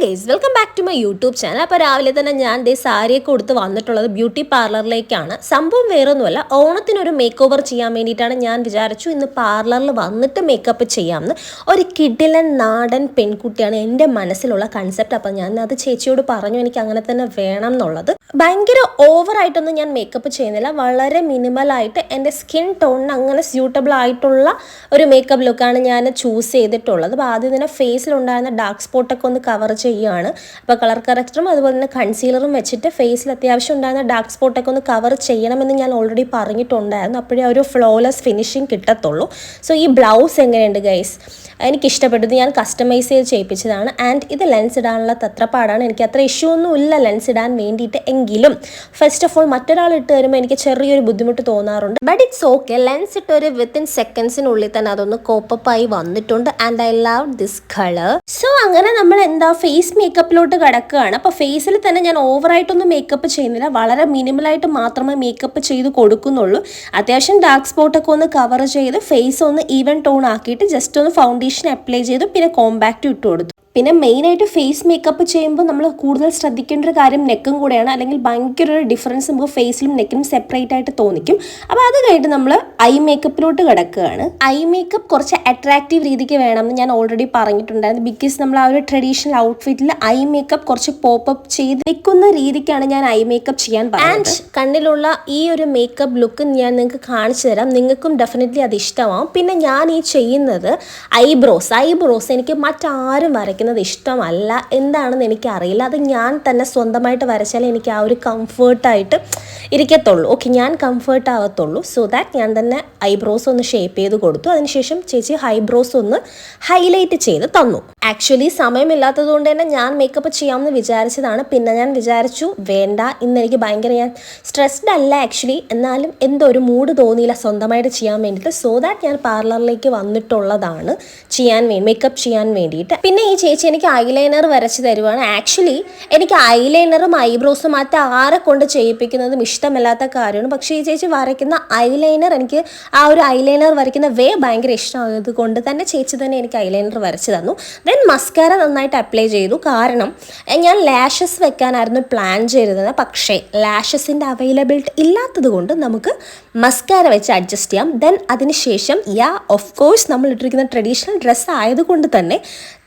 Guys welcome back to my YouTube channel. അപ്പോൾ രാവിലെ തന്നെ ഞാൻ ദേ സാരിയൊക്കെ കൊടുത്ത് വന്നിട്ടുള്ളത് ബ്യൂട്ടി പാർലറിലേക്കാണ്. സംഭവം വേറൊന്നുമല്ല, ഓണത്തിനൊരു മേക്ക് ഓവർ ചെയ്യാൻ വേണ്ടിയിട്ടാണ്. ഞാൻ വിചാരിച്ചു ഇന്ന് പാർലറിൽ വന്നിട്ട് മേക്കപ്പ് ചെയ്യാമെന്ന്. ഒരു കിടിലൻ നാടൻ പെൺകുട്ടിയാണ് എൻ്റെ മനസ്സിലുള്ള കൺസെപ്റ്റ്. അപ്പം ഞാൻ അത് ചേച്ചിയോട് പറഞ്ഞു, എനിക്ക് അങ്ങനെ തന്നെ വേണം എന്നുള്ളത്. ഭയങ്കര ഓവറായിട്ടൊന്നും ഞാൻ മേക്കപ്പ് ചെയ്യുന്നില്ല, വളരെ മിനിമലായിട്ട് എൻ്റെ സ്കിൻ ടോണിന് അങ്ങനെ സ്യൂട്ടബിൾ ആയിട്ടുള്ള ഒരു മേക്കപ്പ് ലുക്കാണ് ഞാൻ ചൂസ് ചെയ്തിട്ടുള്ളത്. അപ്പോൾ ആദ്യം തന്നെ ഫേസിലുണ്ടായിരുന്ന ഡാർക്ക് സ്പോട്ടൊക്കെ ഒന്ന് കവർ ചെയ്യുകയാണ്. അപ്പോൾ കളർ കറക്റ്ററും അതുപോലെ തന്നെ കൺസീലറും വെച്ചിട്ട് ഫേസിൽ അത്യാവശ്യം ഉണ്ടായിരുന്ന ഡാർക്ക് സ്പോട്ടൊക്കെ ഒന്ന് കവർ ചെയ്യണമെന്ന് ഞാൻ ഓൾറെഡി പറഞ്ഞിട്ടുണ്ടായിരുന്നു. അപ്പോഴേ ഒരു ഫ്ലോലെസ് ഫിനിഷിങ് കിട്ടത്തുള്ളൂ. സോ ഈ ബ്ലൗസ് എങ്ങനെയുണ്ട് ഗൈസ്? എനിക്കിഷ്ടപ്പെട്ടത് ഞാൻ കസ്റ്റമൈസ് ചെയ്ത് ചെയ്യിപ്പിച്ചതാണ്. ആൻഡ് ഇത് ലെൻസ് ഇടാനുള്ള തത്രപ്പാടാണ്. എനിക്ക് അത്ര ഇഷ്യൂ ഒന്നും ഇല്ല ലെൻസ് ഇടാൻ വേണ്ടിയിട്ട്. എങ്കിലും ഫസ്റ്റ് ഓഫ് ഓൾ മറ്റൊരാൾ ഇട്ട് വരുമ്പോൾ എനിക്ക് ചെറിയൊരു ബുദ്ധിമുട്ട് തോന്നാറുണ്ട്. But it's okay. ലെൻസ് ഇട്ട് ഒരു വിത്തിൻ സെക്കൻഡ്സിനുള്ളിൽ തന്നെ അതൊന്ന് കോപ്പപ്പായി വന്നിട്ടുണ്ട്. And I love this colour. So അങ്ങനെ നമ്മൾ ഫേസ് മേക്കപ്പിലോട്ട് കിടക്കുകയാണ്. അപ്പോൾ ഫേസിൽ തന്നെ ഞാൻ ഓവറായിട്ടൊന്നും മേക്കപ്പ് ചെയ്യുന്നില്ല, വളരെ മിനിമലായിട്ട് മാത്രമേ മേക്കപ്പ് ചെയ്ത് കൊടുക്കുന്നുള്ളൂ. അത്യാവശ്യം ഡാർക്ക് സ്പോട്ടൊക്കെ ഒന്ന് കവർ ചെയ്ത് ഫേസ് ഒന്ന് ഈവൻ ടോൺ ആക്കിയിട്ട് ജസ്റ്റ് ഒന്ന് ഫൗണ്ടേഷൻ അപ്ലൈ ചെയ്തു, പിന്നെ കോമ്പാക്റ്റ് ഇട്ട് കൊടുത്തു. പിന്നെ മെയിനായിട്ട് ഫേസ് മേക്കപ്പ് ചെയ്യുമ്പോൾ നമ്മൾ കൂടുതൽ ശ്രദ്ധിക്കേണ്ട ഒരു കാര്യം നെക്കും കൂടെയാണ്. അല്ലെങ്കിൽ ഭയങ്കര ഒരു ഡിഫറൻസ് നമുക്ക് ഫേസിലും നെക്കിനും സെപ്പറേറ്റ് ആയിട്ട് തോന്നിക്കും. അപ്പോൾ അത് കഴിഞ്ഞിട്ട് നമ്മൾ ഐ മേക്കപ്പിലോട്ട് കിടക്കുകയാണ്. ഐ മേക്കപ്പ് കുറച്ച് അട്രാക്റ്റീവ് രീതിക്ക് വേണമെന്ന് ഞാൻ ഓൾറെഡി പറഞ്ഞിട്ടുണ്ടായിരുന്നു. ബിക്കോസ് നമ്മൾ ആ ഒരു ട്രഡീഷണൽ ഔട്ട്ഫിറ്റിൽ ഐ മേക്കപ്പ് കുറച്ച് പോപ്പപ്പ് ചെയ്ത് വെക്കുന്ന രീതിക്കാണ് ഞാൻ ഐ മേക്കപ്പ് ചെയ്യാൻ പറയുന്നത്. ആൻഡ് കണ്ണിലുള്ള ഈ ഒരു മേക്കപ്പ് ലുക്ക് ഞാൻ നിങ്ങൾക്ക് കാണിച്ചു തരാം. നിങ്ങൾക്കും ഡെഫിനറ്റ്ലി അത് ഇഷ്ടമാവും. പിന്നെ ഞാൻ ഈ ചെയ്യുന്നത് ഐബ്രോസ് എനിക്ക് മറ്റാരും വരയ്ക്കും ഇഷ്ടമല്ല. എന്താണെന്ന് എനിക്കറിയില്ല. അത് ഞാൻ തന്നെ സ്വന്തമായിട്ട് വരച്ചാലേ എനിക്ക് ആ ഒരു കംഫേർട്ടായിട്ട് ഇരിക്കത്തുള്ളൂ. ഓക്കെ, ഞാൻ കംഫേർട്ട് ആവത്തുള്ളൂ. സോ ദാറ്റ് ഞാൻ തന്നെ ഐബ്രോസ് ഒന്ന് ഷേപ്പ് ചെയ്ത് കൊടുത്തു. അതിനുശേഷം ചേച്ചി ഐബ്രോസ് ഒന്ന് ഹൈലൈറ്റ് ചെയ്ത് തന്നു. ആക്ച്വലി സമയമില്ലാത്തത് കൊണ്ട് തന്നെ ഞാൻ മേക്കപ്പ് ചെയ്യാമെന്ന് വിചാരിച്ചതാണ്. പിന്നെ ഞാൻ വിചാരിച്ചു വേണ്ട, ഇന്ന് എനിക്ക് ഭയങ്കര ഞാൻ സ്ട്രെസ്ഡ് അല്ല ആക്ച്വലി, എന്നാലും എന്തോ ഒരു മൂഡ് തോന്നിയില്ല സ്വന്തമായിട്ട് ചെയ്യാൻ വേണ്ടിയിട്ട്. സോ ദാറ്റ് ഞാൻ പാർലറിലേക്ക് വന്നിട്ടുള്ളതാണ് മേക്കപ്പ് ചെയ്യാൻ വേണ്ടിയിട്ട്. പിന്നെ ഈ ചേച്ചി എനിക്ക് ഐലൈനർ വരച്ച് തരുവാണ്. ആക്ച്വലി എനിക്ക് ഐലൈനറും ഐബ്രോസും ആരെ കൊണ്ട് ചെയ്യിപ്പിക്കുന്നതും ഇഷ്ടമല്ലാത്ത കാര്യമാണ്. പക്ഷേ ഈ ചേച്ചി വരയ്ക്കുന്ന ഐലൈനർ, എനിക്ക് ആ ഒരു ഐലൈനർ വരയ്ക്കുന്ന ഭയങ്കര ഇഷ്ടമായത് കൊണ്ട് തന്നെ ചേച്ചി തന്നെ എനിക്ക് ഐലൈനർ വരച്ച് തന്നു. ദെൻ മസ്കാര നന്നായിട്ട് അപ്ലൈ ചെയ്തു. കാരണം ഞാൻ ലാഷസ് വെക്കാനായിരുന്നു പ്ലാൻ ചെയ്തിരുന്നത്. പക്ഷേ ലാഷസിൻ്റെ അവൈലബിലിറ്റി ഇല്ലാത്തത് കൊണ്ട് നമുക്ക് മസ്കാര വെച്ച് അഡ്ജസ്റ്റ് ചെയ്യാം. ദെൻ അതിനുശേഷം ഓഫ് കോഴ്സ് നമ്മൾ ഇട്ടിരിക്കുന്ന ട്രഡീഷണൽ ഡ്രസ്സ് ആയതുകൊണ്ട് തന്നെ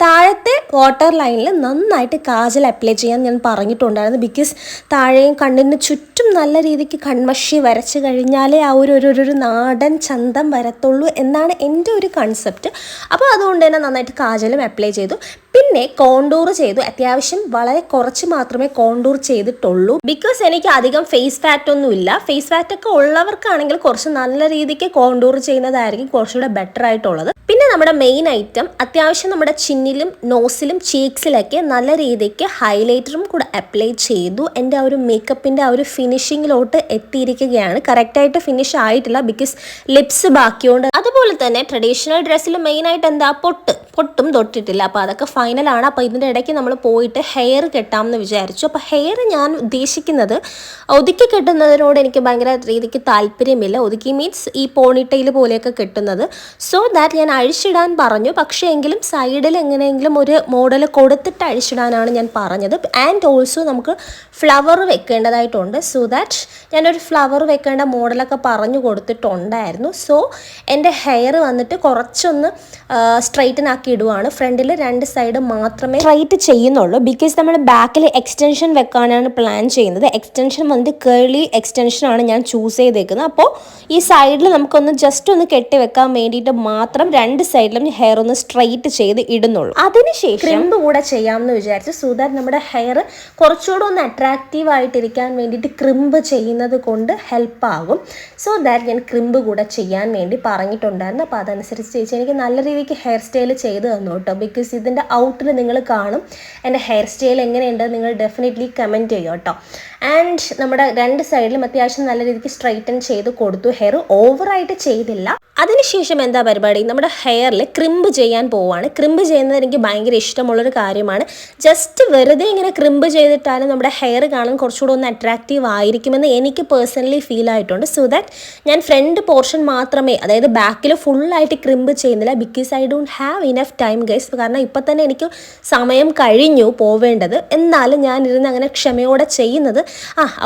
താഴത്തെ വാട്ടർ ലൈനിൽ നന്നായിട്ട് കാജൽ അപ്ലൈ ചെയ്യാൻ ഞാൻ പറഞ്ഞിട്ടുണ്ടായിരുന്നു. ബിക്കോസ് താഴെയും കണ്ണിന് ചുറ്റും നല്ല രീതിക്ക് കൺമഷി വരച്ച് കഴിഞ്ഞാലേ ആ ഒരു നാടൻ ചന്തം വരത്തുള്ളൂ എന്നാണ് എൻ്റെ ഒരു കൺസെപ്റ്റ്. അപ്പോൾ അതുകൊണ്ട് തന്നെ നന്നായിട്ട് കാജലും അപ്ലൈ ചെയ്തു. പിന്നെ കോണ്ടൂർ ചെയ്തു. അത്യാവശ്യം വളരെ കുറച്ച് മാത്രമേ കോണ്ടൂർ ചെയ്തിട്ടുള്ളൂ. ബിക്കോസ് എനിക്ക് അധികം ഫേസ് ഫാറ്റ് ഒന്നും ഇല്ല. ഫേസ് ഫാറ്റ് ഒക്കെ ഉള്ളവർക്കാണെങ്കിൽ കുറച്ച് നല്ല രീതിക്ക് കോണ്ടൂർ ചെയ്യുന്നതായിരിക്കും കുറച്ചുകൂടെ ബെറ്റർ ആയിട്ടുള്ളത്. പിന്നെ നമ്മുടെ മെയിൻ ഐറ്റം അത്യാവശ്യം നമ്മുടെ ചിന്നിലും നോസിലും ചീക്സിലൊക്കെ നല്ല രീതിക്ക് ഹൈലൈറ്ററും കൂടെ അപ്ലൈ ചെയ്തു. എൻ്റെ ആ ഒരു മേക്കപ്പിൻ്റെ ആ ഒരു ഫിനിഷിങ്ങിലോട്ട് എത്തിയിരിക്കുകയാണ്. കറക്റ്റായിട്ട് ഫിനിഷ് ആയിട്ടില്ല, ബിക്കോസ് ലിപ്സ് ബാക്കിയുണ്ട്. അതുപോലെ തന്നെ ട്രഡീഷണൽ ഡ്രസ്സിൽ മെയിനായിട്ട് എന്താ പൊട്ടും തൊട്ടിട്ടില്ല. അപ്പോൾ അതൊക്കെ ഫൈനലാണ്. അപ്പോൾ ഇതിൻ്റെ ഇടയ്ക്ക് നമ്മൾ പോയിട്ട് ഹെയർ കെട്ടാമെന്ന് വിചാരിച്ചു. അപ്പോൾ ഹെയർ ഞാൻ ഉദ്ദേശിക്കുന്നത് ഒതുക്കി കെട്ടുന്നതിനോട് എനിക്ക് ഭയങ്കര രീതിക്ക് താല്പര്യമില്ല. ഒതുക്കി മീൻസ് ഈ പോണിറ്റെയിൽ പോലെയൊക്കെ കെട്ടുന്നത്. സോ ദാറ്റ് ഞാൻ അഴിച്ചിടാൻ പറഞ്ഞു. പക്ഷേ എങ്കിലും സൈഡിൽ എങ്ങനെയെങ്കിലും ഒരു മോഡൽ കൊടുത്തിട്ട് അഴിച്ചിടാനാണ് ഞാൻ പറഞ്ഞത്. ആൻഡ് ഓൾസോ നമുക്ക് ഫ്ലവർ വെക്കേണ്ടതായിട്ടുണ്ട്. സോ ദാറ്റ് ഞാനൊരു ഫ്ലവർ വെക്കേണ്ട മോഡലൊക്കെ പറഞ്ഞു കൊടുത്തിട്ടുണ്ടായിരുന്നു. സോ എൻ്റെ ഹെയർ വന്നിട്ട് കുറച്ചൊന്ന് സ്ട്രൈറ്റൻ ആക്കി ഇടുവാണ്. ഫ്രണ്ടിൽ 2 സൈഡ് മാത്രമേ സ്ട്രൈറ്റ് ചെയ്യുന്നുള്ളൂ. ബിക്കോസ് നമ്മൾ ബാക്കിൽ എക്സ്റ്റൻഷൻ വെക്കാനാണ് പ്ലാൻ ചെയ്യുന്നത്. എക്സ്റ്റൻഷൻ വന്നിട്ട് കേർലി എക്സ്റ്റൻഷനാണ് ഞാൻ ചൂസ് ചെയ്തേക്കുന്നത്. അപ്പോൾ ഈ സൈഡിൽ നമുക്കൊന്ന് ജസ്റ്റ് ഒന്ന് കെട്ടി വെക്കാൻ വേണ്ടിയിട്ട് മാത്രം 2 സൈഡിലും ഹെയർ ഒന്ന് സ്ട്രൈറ്റ് ചെയ്ത് ഇടുന്നുള്ളൂ. അതിനുശേഷം ക്രിമ്പ് കൂടെ ചെയ്യാമെന്ന് വിചാരിച്ചു. സോ ദാറ്റ് നമ്മുടെ ഹെയർ കുറച്ചുകൂടെ ഒന്ന് അട്രാക്റ്റീവ് ആയിട്ടിരിക്കാൻ വേണ്ടിയിട്ട് ക്രിമ്പ് ചെയ്യുന്നത് കൊണ്ട് ഹെൽപ്പാകും. സോ ദാറ്റ് ഞാൻ ക്രിമ്പ് കൂടെ ചെയ്യാൻ വേണ്ടി പറഞ്ഞിട്ടുണ്ടായിരുന്നു. അപ്പോൾ അതനുസരിച്ച് ചേച്ചി എനിക്ക് നല്ല രീതിക്ക് ഹെയർ സ്റ്റൈൽ ചെയ്ത് തന്നു കേട്ടോ. ബിക്കോസ് ഇതിൻ്റെ ഔട്ടിൽ നിങ്ങൾ കാണും എൻ്റെ ഹെയർ സ്റ്റൈൽ എങ്ങനെയുണ്ട്, നിങ്ങൾ ഡെഫിനറ്റ്ലി കമൻറ്റ് ചെയ്യുക കേട്ടോ. ആൻഡ് നമ്മുടെ 2 സൈഡിലും അത്യാവശ്യം നല്ല രീതിക്ക് സ്ട്രൈറ്റൻ ചെയ്ത് കൊടുത്തു. ഹെയർ ഓവറായിട്ട് ചെയ്തില്ല. അതിനുശേഷം എന്താ പരിപാടി, നമ്മുടെ ഹെയറിൽ ക്രിമ്പ് ചെയ്യാൻ പോവുകയാണ്. ക്രിമ്പ് ചെയ്യുന്നത് എനിക്ക് ഭയങ്കര ഇഷ്ടമുള്ളൊരു കാര്യമാണ്. ജസ്റ്റ് വെറുതെ ഇങ്ങനെ ക്രിമ്പ് ചെയ്തിട്ടാലും നമ്മുടെ ഹെയർ കാണാൻ കുറച്ചുകൂടെ ഒന്ന് അട്രാക്റ്റീവ് ആയിരിക്കുമെന്ന് എനിക്ക് പേഴ്സണലി ഫീൽ ആയിട്ടുണ്ട്. സോ ദാറ്റ് ഞാൻ ഫ്രണ്ട് പോർഷൻ മാത്രമേ, അതായത് ബാക്കിൽ ഫുള്ളായിട്ട് ക്രിമ്പ് ചെയ്യുന്നില്ല. Because I don't have enough enough time guys. കാരണം ഇപ്പം തന്നെ എനിക്ക് സമയം കഴിഞ്ഞു പോവേണ്ടത്. എന്നാലും ഞാൻ ഇരുന്ന് അങ്ങനെ ക്ഷമയോടെ ചെയ്യുന്നത്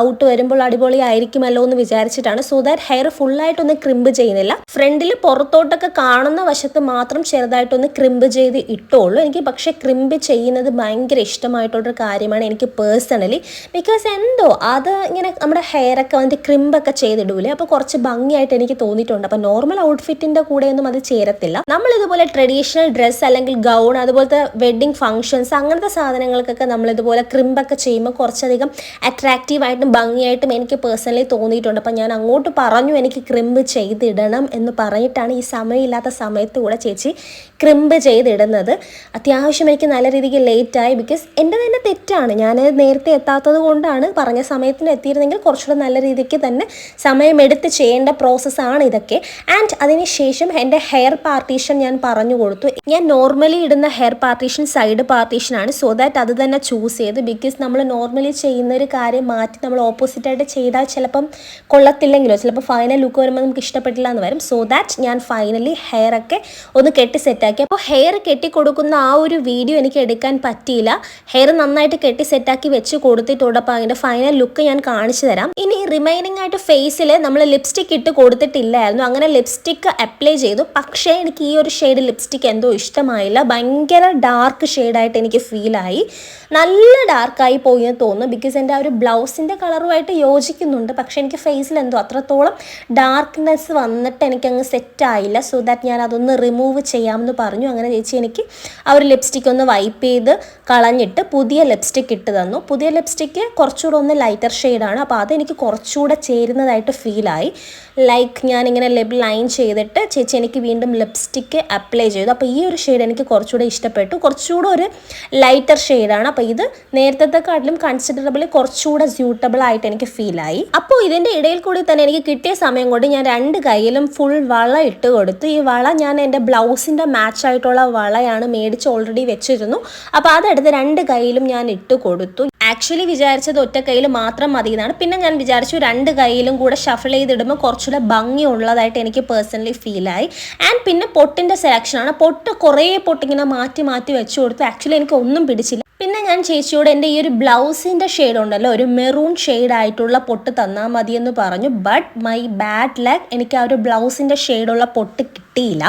ഔട്ട് വരുമ്പോൾ അടിപൊളിയായിരിക്കുമല്ലോ എന്ന് വിചാരിച്ചിട്ടാണ്. സോ ദാറ്റ് ഹെയർ ഫുള്ളായിട്ടൊന്ന് ക്രിമ്പ് ചെയ്യുന്നില്ല. ഫ്രണ്ടിൽ പുറത്തോട്ടൊക്കെ കാണുന്ന വശത്ത് മാത്രം ചെറുതായിട്ടൊന്ന് ക്രിമ്പ് ചെയ്ത് ഇട്ടോളൂ. എനിക്ക് പക്ഷേ ക്രിമ്പ് ചെയ്യുന്നത് ഭയങ്കര ഇഷ്ടമായിട്ടുള്ളൊരു കാര്യമാണ് എനിക്ക് പേഴ്സണലി. ബിക്കോസ് എന്തോ അത് ഇങ്ങനെ നമ്മുടെ ഹെയറൊക്കെ വന്നിട്ട് ക്രിമ്പൊക്കെ ചെയ്തിടൂലേ, അപ്പോൾ കുറച്ച് ഭംഗിയായിട്ട് എനിക്ക് തോന്നിയിട്ടുണ്ട്. അപ്പോൾ നോർമൽ ഔട്ട്ഫിറ്റിൻ്റെ കൂടെയൊന്നും അത് ചേരത്തില്ല. നമ്മളിതുപോലെ ട്രഡീഷണൽ ഡ്രസ്സ് അല്ലെങ്കിൽ ഗൗൺ, അതുപോലത്തെ വെഡ്ഡിങ് ഫംഗ്ഷൻസ് അങ്ങനത്തെ സാധനങ്ങൾക്കൊക്കെ നമ്മളിതുപോലെ ക്രിമ്പൊക്കെ ചെയ്യുമ്പോൾ കുറച്ചധികം അട്രാക്റ്റീവായിട്ടും ഭംഗിയായിട്ടും എനിക്ക് പേഴ്സണലി തോന്നിയിട്ടുണ്ട്. അപ്പം ഞാൻ അങ്ങോട്ട് പറഞ്ഞു എനിക്ക് ക്രിമ്പ് ചെയ്തിടണം എന്ന് പറഞ്ഞിട്ടാണ് ഈ സമയമില്ലാത്ത സമയത്ത് കൂടെ ചേച്ചി ക്രിമ്പ് ചെയ്തിടുന്നത്. അത്യാവശ്യം എനിക്ക് നല്ല രീതിക്ക് ലേറ്റായി. ബിക്കോസ് എൻ്റെ തന്നെ തെറ്റാണ്, ഞാൻ നേരത്തെ എത്താത്തത് കൊണ്ടാണ്. പറഞ്ഞ സമയത്തിന് എത്തിയിരുന്നെങ്കിൽ കുറച്ചുകൂടെ നല്ല രീതിക്ക് തന്നെ സമയമെടുത്ത് ചെയ്യേണ്ട പ്രോസസ്സാണ് ഇതൊക്കെ. ആൻഡ് അതിനുശേഷം എൻ്റെ ഹെയർ പാർട്ടീഷൻ ഞാൻ പറഞ്ഞു കൊടുത്തു. ഞാൻ നോർമലി ഇടുന്ന ഹെയർ പാർട്ടീഷൻ സൈഡ് പാർട്ടീഷനാണ്. സോ ദാറ്റ് അത് തന്നെ ചൂസ് ചെയ്ത്. ബിക്കോസ് നമ്മൾ നോർമലി ചെയ്യുന്ന ഒരു കാര്യം മാറ്റി നമ്മൾ ഓപ്പോസിറ്റായിട്ട് ചെയ്താൽ ചിലപ്പം കൊള്ളത്തില്ലെങ്കിലോ ചിലപ്പോൾ ഫൈനൽ ലുക്ക് വരുമ്പോൾ നമുക്ക് ഇഷ്ടപ്പെട്ടില്ല എന്ന് വരും. സോ ദാറ്റ് ഞാൻ ഫൈനലി ഹെയറൊക്കെ ഒന്ന് കെട്ടി സെറ്റാക്കി. അപ്പോൾ ഹെയർ കെട്ടി കൊടുക്കുന്ന ആ ഒരു വീഡിയോ എനിക്ക് എടുക്കാൻ പറ്റിയില്ല. ഹെയർ നന്നായിട്ട് കെട്ടി സെറ്റാക്കി വെച്ച് കൊടുത്തിട്ടുണ്ട്. അപ്പോൾ അതിൻ്റെ ഫൈനൽ ലുക്ക് ഞാൻ കാണിച്ചു തരാം. ഇനി റിമൈനിങ് ആയിട്ട് ഫേസിൽ നമ്മൾ ലിപ്സ്റ്റിക് ഇട്ട് കൊടുത്തിട്ടില്ലായിരുന്നു. അങ്ങനെ ലിപ്സ്റ്റിക്ക് അപ്ലൈ ചെയ്തു. പക്ഷേ എനിക്ക് ഈ ഒരു ഷെയ്ഡ് ലിപ്സ്റ്റിക്ക് എന്തോ ഇഷ്ടമായില്ല. ഭയങ്കര ഡാർക്ക് ഷെയ്ഡായിട്ട് എനിക്ക് ഫീലായി. നല്ല ഡാർക്കായി പോയി എന്ന് തോന്നുന്നു. ബിക്കോസ് എൻ്റെ ആ ഒരു ബ്ലൗസിൻ്റെ കളറുമായിട്ട് യോജിക്കുന്നുണ്ട്. പക്ഷേ എനിക്ക് ഫേസിൽ എന്തോ അത്രത്തോളം ഡാർക്ക്നെസ് വന്നിട്ട് എനിക്കങ്ങ് സെറ്റായില്ല. സോ ദാറ്റ് ഞാൻ അതൊന്ന് റിമൂവ് ചെയ്യാമെന്ന് പറഞ്ഞു. അങ്ങനെ ചേച്ചി എനിക്ക് ആ ഒരു ലിപ്സ്റ്റിക് ഒന്ന് വൈപ്പ് ചെയ്ത് കളഞ്ഞിട്ട് പുതിയ ലിപ്സ്റ്റിക് ഇട്ട് തന്നു. പുതിയ ലിപ്സ്റ്റിക്ക് കുറച്ചുകൂടെ ഒന്ന് ലൈറ്റർ ഷെയ്ഡാണ്. അപ്പോൾ അതെനിക്ക് കുറച്ചുകൂടെ ചേരുന്നതായിട്ട് ഫീലായി. ലൈക്ക് ഞാനിങ്ങനെ ലിപ് ലൈൻ ചെയ്തിട്ട് ചേച്ചി എനിക്ക് വീണ്ടും ലിപ്സ്റ്റിക്ക് അപ്ലൈ ചെയ്തു. അപ്പോൾ ഈ ഒരു ഷെയ്ഡ് എനിക്ക് കുറച്ചുകൂടെ ഇഷ്ടപ്പെട്ടു. കുറച്ചുകൂടെ ഒരു ലൈറ്റർ ഷെയ്ഡാണ്. അപ്പോൾ ഇത് നേരത്തെക്കാട്ടിലും കൺസിഡറബിളി കുറച്ചുകൂടെ സ്യൂട്ടബിൾ ആയിട്ട് എനിക്ക് ഫീലായി. അപ്പോൾ ഇതിൻ്റെ ഇടയിൽ കൂടി തന്നെ എനിക്ക് കിട്ടിയ സമയം കൊണ്ട് ഞാൻ രണ്ട് കൈയിലും ഫുൾ വള ഇട്ട് കൊടുത്തു. ഈ വള ഞാൻ എൻ്റെ ബ്ലൗസിൻ്റെ മാച്ചായിട്ടുള്ള വളയാണ് മേടിച്ച് ഓൾറെഡി വെച്ചിരുന്നു. അപ്പോൾ അതെടുത്ത് രണ്ട് കൈയിലും ഞാൻ ഇട്ട് കൊടുത്തു. ആക്ച്വലി വിചാരിച്ചത് ഒറ്റ കയ്യിൽ മാത്രം മതി എന്നാണ്. പിന്നെ ഞാൻ വിചാരിച്ചു രണ്ട് കൈയിലും കൂടെ ഷഫിൾ ചെയ്തിടുമ്പോൾ കുറച്ചുകൂടെ ഭംഗിയുള്ളതായിട്ട് എനിക്ക് പേഴ്സണലി ഫീലായി. ആൻഡ് പിന്നെ പൊട്ടിൻ്റെ സെലക്ഷനാണ്. കുറേ പൊട്ടിങ്ങനെ മാറ്റി മാറ്റി വെച്ച് കൊടുത്തു. ആക്ച്വലി എനിക്ക് ഒന്നും പിടിച്ചില്ല. പിന്നെ ഞാൻ ചേച്ചിയോട് എൻ്റെ ഈ ഒരു ബ്ലൗസിൻ്റെ ഷെയ്ഡ് ഉണ്ടല്ലോ, ഒരു മെറൂൺ ഷെയ്ഡായിട്ടുള്ള പൊട്ട് തന്നാൽ മതിയെന്ന് പറഞ്ഞു. ബട്ട് മൈ ബാഡ് ലക്ക്, എനിക്ക് ആ ഒരു ബ്ലൗസിൻ്റെ ഷെയ്ഡുള്ള പൊട്ട് കിട്ടിയില്ല.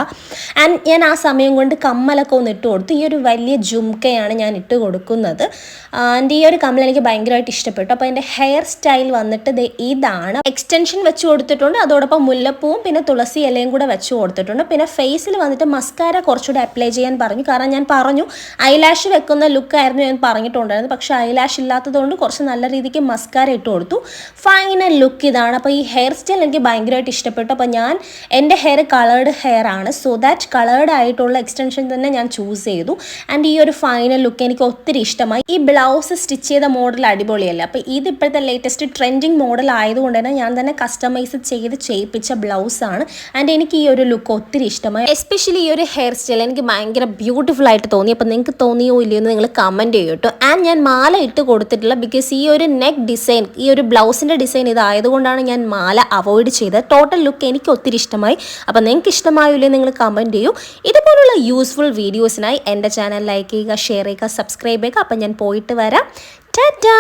ആൻഡ് ഞാൻ ആ സമയം കൊണ്ട് കമ്മലൊക്കെ ഒന്ന് ഇട്ട് കൊടുത്തു. ഈ ഒരു വലിയ ജുംക്കയാണ് ഞാൻ ഇട്ട് കൊടുക്കുന്നത്. ആൻഡ് ഈ ഒരു കമ്മൽ എനിക്ക് ഭയങ്കരമായിട്ട് ഇഷ്ടപ്പെട്ടു. അപ്പോൾ എൻ്റെ ഹെയർ സ്റ്റൈൽ വന്നിട്ട് ഇതാണ്. എക്സ്റ്റൻഷൻ വെച്ച് കൊടുത്തിട്ടുണ്ട്. അതോടൊപ്പം മുല്ലപ്പൂവും പിന്നെ തുളസി ഇലയും കൂടെ വെച്ച് കൊടുത്തിട്ടുണ്ട്. പിന്നെ ഫേസിൽ വന്നിട്ട് മസ്കാര കുറച്ചുകൂടെ അപ്ലൈ ചെയ്യാൻ പറഞ്ഞു. കാരണം ഞാൻ പറഞ്ഞു ഐലാഷ് വെക്കുന്ന ലുക്കായിരുന്നു ഞാൻ പറഞ്ഞിട്ടുണ്ടായിരുന്നു. പക്ഷേ ഐലാഷ് ഇല്ലാത്തതുകൊണ്ട് കുറച്ച് നല്ല രീതിക്ക് മസ്കാര ഇട്ട് കൊടുത്തു. ഫൈനൽ ലുക്ക് ഇതാണ്. അപ്പോൾ ഈ ഹെയർ സ്റ്റൈൽ എനിക്ക് ഭയങ്കരമായിട്ട് ഇഷ്ടപ്പെട്ടു. അപ്പോൾ ഞാൻ എൻ്റെ ഹെയർ കളേർഡ് ഹെയർ ആണ്. സോ ദാറ്റ് കളേർഡ് ആയിട്ടുള്ള എക്സ്റ്റൻഷൻ തന്നെ ഞാൻ ചൂസ് ചെയ്തു. ആൻഡ് ഈ ഒരു ഫൈനൽ ലുക്ക് എനിക്ക് ഒത്തിരി ഇഷ്ടമായി. ഈ ബ്ലൗസ് സ്റ്റിച്ച് ചെയ്ത മോഡൽ അടിപൊളിയല്ല. അപ്പോൾ ഇത് ഇപ്പോഴത്തെ ലേറ്റസ്റ്റ് ട്രെൻഡിങ് മോഡൽ ആയതുകൊണ്ട് തന്നെ ഞാൻ തന്നെ കസ്റ്റമൈസ് ചെയ്ത് ചെയ്യിപ്പിച്ച ബ്ലൗസാണ്. ആൻഡ് എനിക്ക് ഈ ഒരു ലുക്ക് ഒത്തിരി ഇഷ്ടമായി. എസ്പെഷ്യലി ഈ ഒരു ഹെയർ സ്റ്റൈൽ എനിക്ക് ഭയങ്കര ബ്യൂട്ടിഫുൾ ആയിട്ട് തോന്നി. അപ്പോൾ നിങ്ങൾക്ക് തോന്നിയോ ഇല്ലയോ എന്ന് നിങ്ങൾ കമൻറ്റ് ചെയ്യും കേട്ടോ. ആൻഡ് ഞാൻ മാല ഇട്ട് കൊടുത്തിട്ടില്ല. ബിക്കോസ് ഈ ഒരു നെക്ക് ഡിസൈൻ, ഈ ഒരു ബ്ലൗസിൻ്റെ ഡിസൈൻ ഇതായതുകൊണ്ടാണ് ഞാൻ മാല അവോയ്ഡ് ചെയ്തത്. ടോട്ടൽ ലുക്ക് എനിക്ക് ഒത്തിരി ഇഷ്ടമായി. അപ്പോൾ നിങ്ങൾക്ക് ഇഷ്ടമായില്ലേ നിങ്ങൾ കമൻറ്റ് ചെയ്യൂ. ഇതുപോലുള്ള യൂസ്ഫുൾ വീഡിയോസിനായി എൻ്റെ ചാനൽ ലൈക്ക് ചെയ്യുക, ഷെയർ ചെയ്യുക, സബ്സ്ക്രൈബ് ചെയ്യുക. അപ്പം ഞാൻ പോയിട്ട് വരാം. ടാറ്റാ.